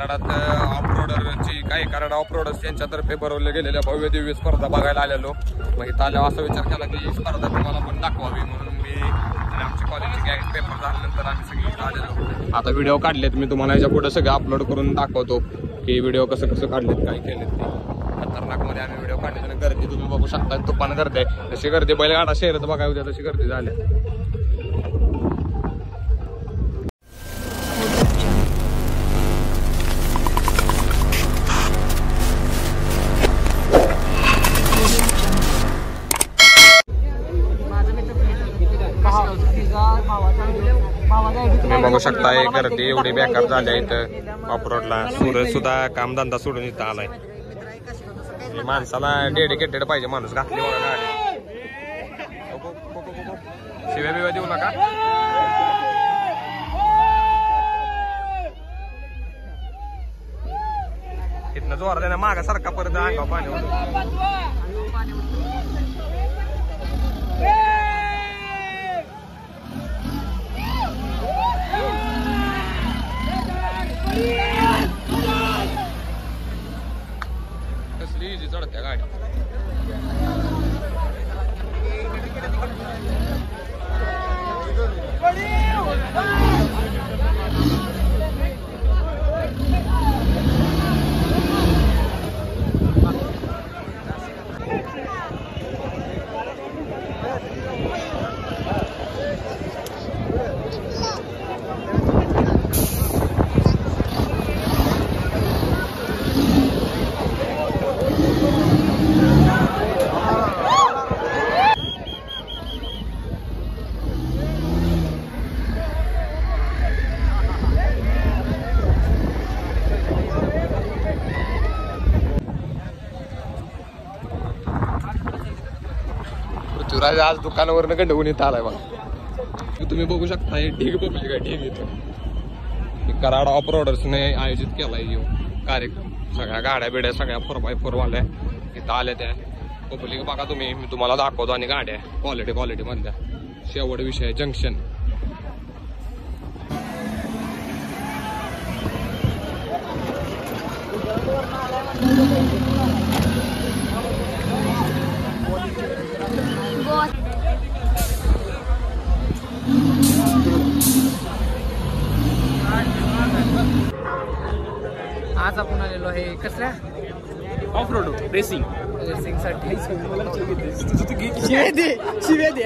कराडात ऑफरोडरची काही कराड ऑफरोडर्स यांच्यातर्फे भरवले गेलेल्या भव्य दिव्य स्पर्धा बघायला आलेलो. मग इथं आल्यावर असा विचार केला की ही स्पर्धा तुम्हाला पण दाखवावी म्हणून मी आणि आमच्या कॉलेजची गॅंग पेपर झाल्यानंतर आम्ही सगळी इथं आलेलो. आता व्हिडिओ काढलेत मी तुम्हाला याच्या पुढे सगळे अपलोड करून दाखवतो की व्हिडिओ कसं कसं काढलेत काय केलेत ते. खतरनाकमध्ये आम्ही व्हिडिओ काढले आणि गर्दी तुम्ही बघू शकता. तुफान गर्दी आहे. जशी गर्दी बैलगाडा शहरात बघावी होत्या तशी गर्दी झाली. तुम्ही बघू शकता गर्दी एवढी बेकार झाली आहे इथं ऑफरोडला. सूरज सुद्धा कामधंदा सोडून इथं आलाय. माणसाला डेडिकेटेड पाहिजे माणूस. घातली बघा गाडी. शिव्या बिव्या देऊ नका. इथनं जोर देणार मागा सारखा परत अंगा पाणी कसली इजी चढत्या गाडी. पृथ्वीराज आज दुकानावरनं गंडवून इथं आलाय बघा. तुम्ही बघू शकता हे ढीग पब्लिक आहे. ढीग इथं कराड ऑफरोडर्सने आयोजित केलाय कार्यक्रम. सगळ्या गाड्या बिड्या सगळ्या 4x4 वाल्या इथं आल्या. त्या पब्लिक बघा तुम्ही. मी तुम्हाला दाखवतो. आणि गाड्या क्वालिटी मधल्या. शेवट विषय जंक्शन. आज आपण आलेलो आहे कसल्या ऑफरोड रेसिंग साठी.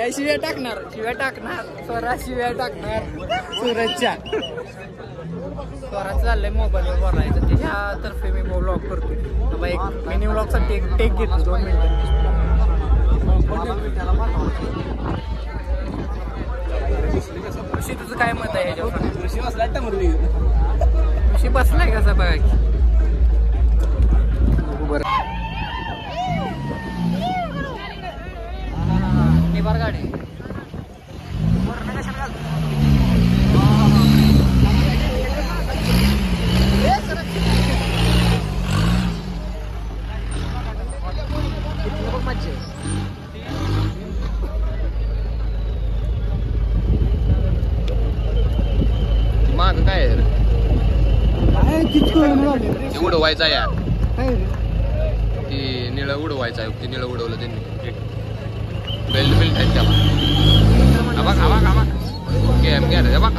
शिव्या टाकणार सूरजच्या. स्वराज चाललंय मोबाईलवर बोलायचं. त्याच्यातर्फे मी व्लॉग करतोय. एक मिनी व्लॉग साठी टेक घेतो 2 मिनिटं. ऋषी तुझं काय मत आहे याच्यावर? ऋषी बसलाय कसा बघा की. निभार गाडी माग काय उडवायचा यार. ती निळं उडवायचं आहे. ती निळं उडवलं त्यांनी. बेल्ट आहेत त्याला. आवाक गेम घ्या रे. आवाक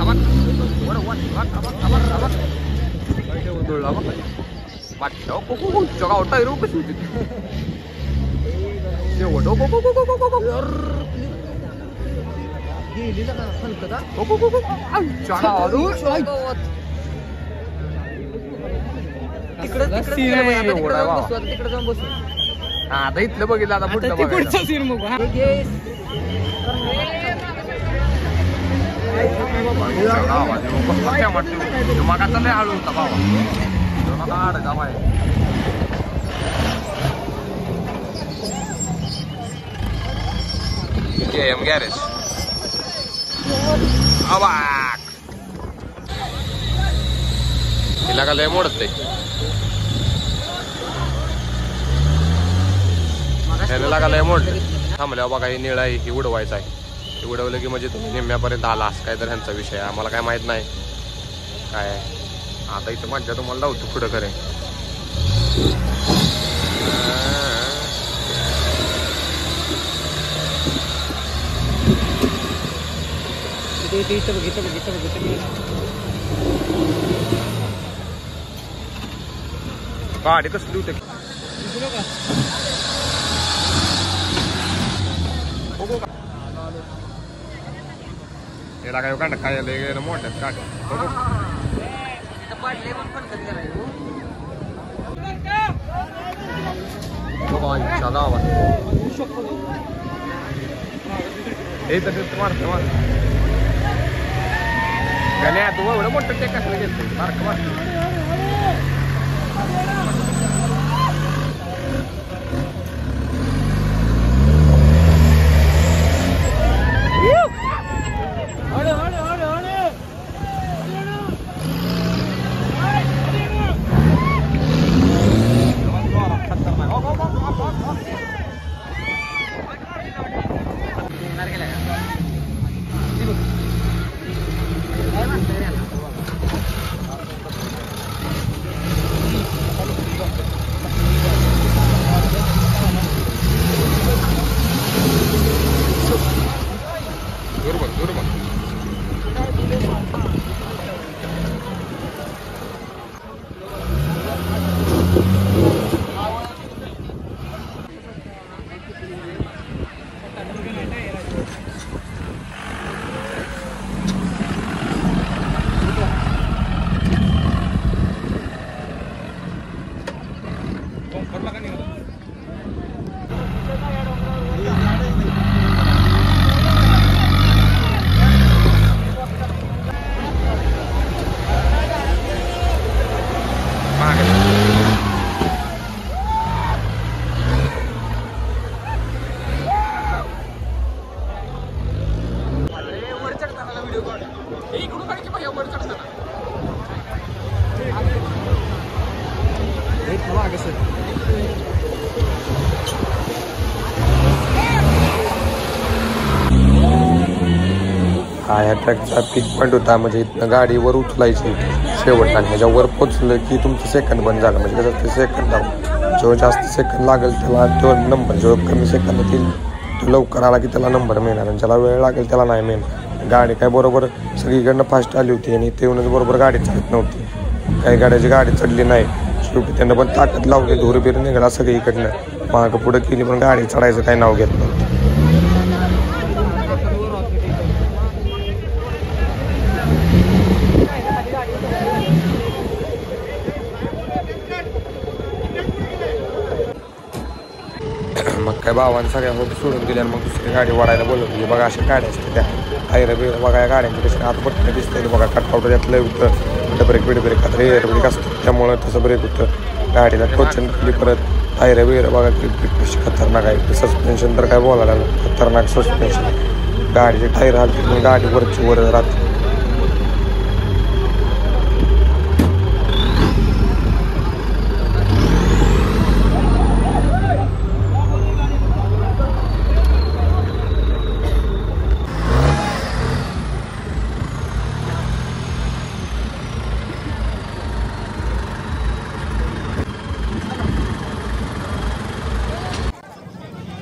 कशी होती तिकडे जाऊन बसू. आता इथलं बघितलं. आता पुढचा सीन बघू. मगा चालय हळू होता बाबा. KM garage. अवाक तिला का लय मोडत त्याला लागायला मोडले. थांबल्यावर बघा ही निळा ही उडवायचा आहे. हे उडवलं की म्हणजे तुम्ही निम्म्यापर्यंत आला असं काय तर ह्यांचा विषय. आम्हाला काय माहित नाही काय आता इथं मज्जा तुम्हाला लावतो पुढं करे. गाडी कसली होते त्याला काय कांड खायला गेलं मोठ्यात काढ मारत गण्या तू एवढं मोठं ते कसं घेत मार्क मार. हा ह्या ट्रॅकचा पिक पॉईंट होता म्हणजे इथनं गाडीवर उचलायची शेवटला आणि ह्याच्यावर पोचलं की तुमचं सेकंड बंद झालं म्हणजे कसं ते सेकंद लावून जेव्हा जास्त सेकंद लागेल त्याला तो नंबर जेव्हा कमी सेकंद येतील तो लवकर आला की त्याला नंबर मिळणार आणि ज्याला वेळ लागेल त्याला नाही मिळणार. गाडी काय बरोबर सगळीकडनं फास्ट आली होती आणि ते येऊनच बरोबर गाडी चालत नव्हती. काही गाड्याची गाडी चढली नाही शेवटी त्यांना पण ताकद लावली धूरबीर निघाला सगळीकडनं मागं पुढं केली पण गाडी चढायचं काही नाव घेत नव्हतं. मग काय भावानं सगळ्या होती सोडून दिल्या मग दुसरी गाडी वाढायला बोलवली. बघा अशा गाड्या असतात त्या टायर बिर बघा या गाड्यांची कशी आत पटकन दिसते बघा कटआउट त्यातलं होतं ब्रेक बिडब्रेक आता एअर ब्रेक असतं त्यामुळं तसं ब्रेक होतं. गाडीला टोचन केली परत टायर बिर बघा कशी खतरनाक आहे. सस्पेन्शन तर काय बोलायला खतरनाक सस्पेन्शन गाडीचे टायर हालते पण गाडी वरची वर राहते.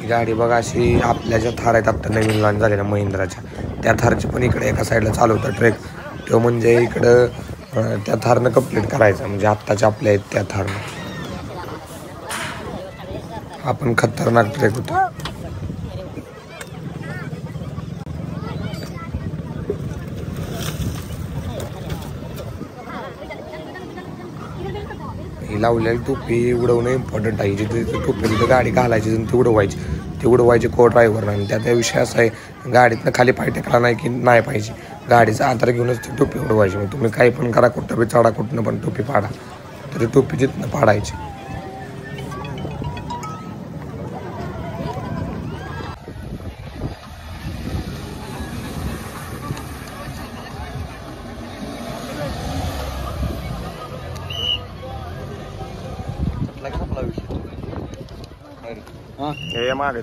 गाडी बघा अशी आपल्या ज्या थार आहेत आता नवीन लॉन्च झालेल्या महिंद्राच्या त्या थारची पण इकडे एका साईडला चालू होता ट्रेक तो म्हणजे इकडं त्या थारनं कंप्लीट करायचं म्हणजे आत्ताच्या आपल्या आहेत त्या थारनं आपण खतरनाक ट्रेक होतो. ही लावलेली टोपी उडवणं इम्पॉर्टंट आहे. जिथे टोपी तिथं गाडी घालायची ती उडवायची ती उडवायची को ड्रायव्हर आणि त्याचा विषय असा आहे गाडीतनं खाली पाय टेकला नाही की नाही पाहिजे गाडीचा आधार घेऊनच ती टोपी उडवायची. मग तुम्ही काही पण करा कुठं बी चढा कुठनं पण टोपी पाडा तर टोपी जिथनं पाडायची. हे मागे